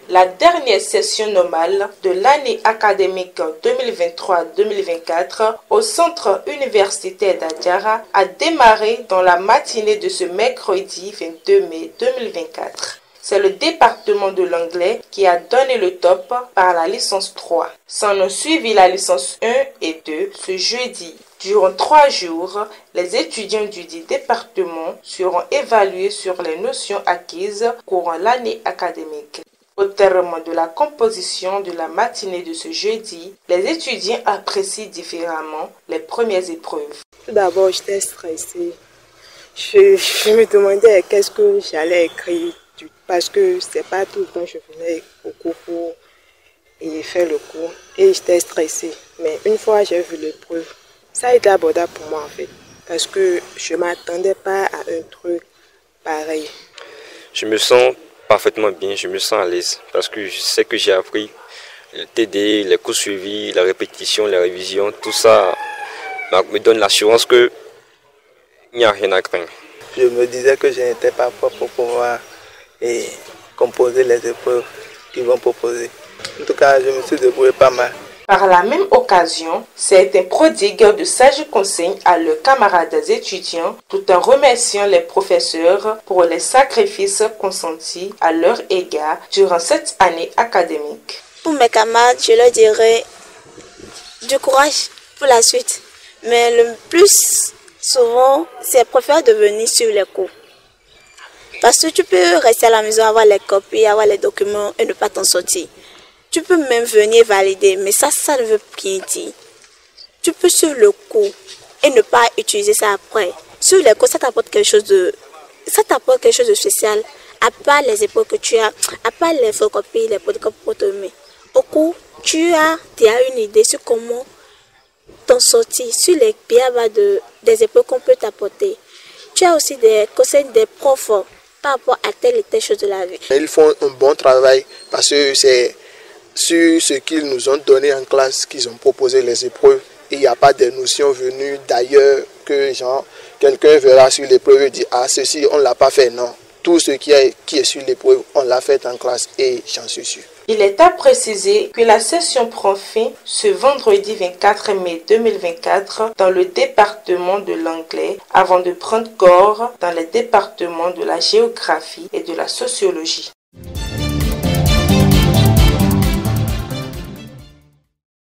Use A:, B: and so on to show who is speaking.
A: La dernière session normale de l'année académique 2023-2024 au centre universitaire d'Adjara a démarré dans la matinée de ce mercredi 22 mai 2024. C'est le département de l'anglais qui a donné le top par la licence 3. S'en ont suivi la licence 1 et 2 ce jeudi. Durant 3 jours, les étudiants du dit département seront évalués sur les notions acquises courant l'année académique. Au terme de la composition de la matinée de ce jeudi, les étudiants apprécient différemment les premières épreuves.
B: Tout d'abord, j'étais stressée. Je me demandais qu'est-ce que j'allais écrire parce que c'est pas tout le temps que je venais au cours pour y faire le cours et j'étais stressée. Mais une fois j'ai vu l'épreuve, ça a été abordable pour moi en fait parce que je ne m'attendais pas à un truc pareil.
C: Je me sens parfaitement bien, je me sens à l'aise parce que je sais que j'ai appris le TD, les cours suivis, la répétition, les révisions, tout ça me donne l'assurance qu'il n'y a rien à craindre.
D: Je me disais que je n'étais pas prêt pour pouvoir composer les épreuves qu'ils vont proposer. En tout cas, je me suis débrouillé pas mal.
A: Par la même occasion, certains prodiguent de sages conseils à leurs camarades étudiants tout en remerciant les professeurs pour les sacrifices consentis à leur égard durant cette année académique.
E: Pour mes camarades, je leur dirais du courage pour la suite. Mais le plus souvent, c'est préférer de venir suivre les cours. Parce que tu peux rester à la maison, avoir les copies, avoir les documents et ne pas t'en sortir. Tu peux même venir valider, mais ça ne veut rien dire. Tu peux suivre le cours et ne pas utiliser ça après. Suivre les cours, ça t'apporte quelque chose de spécial. À part les épreuves que tu as, à part les photocopies, les protocoles pour te mettre. Au cours, tu as une idée sur comment t'en sortir, sur les biais des épreuves qu'on peut t'apporter. Tu as aussi des conseils des profs par rapport à telle et telle chose de la vie.
F: Ils font un bon travail parce que c'est sur ce qu'ils nous ont donné en classe qu'ils ont proposé les épreuves. Il n'y a pas de notions venues d'ailleurs que quelqu'un verra sur l'épreuve et dit « Ah, ceci, on ne l'a pas fait ». Non, tout ce qui est sur l'épreuve, on l'a fait en classe et j'en suis sûr.
A: Il est à préciser que la session prend fin ce vendredi 24 mai 2024 dans le département de l'anglais avant de prendre corps dans les départements de la géographie et de la sociologie.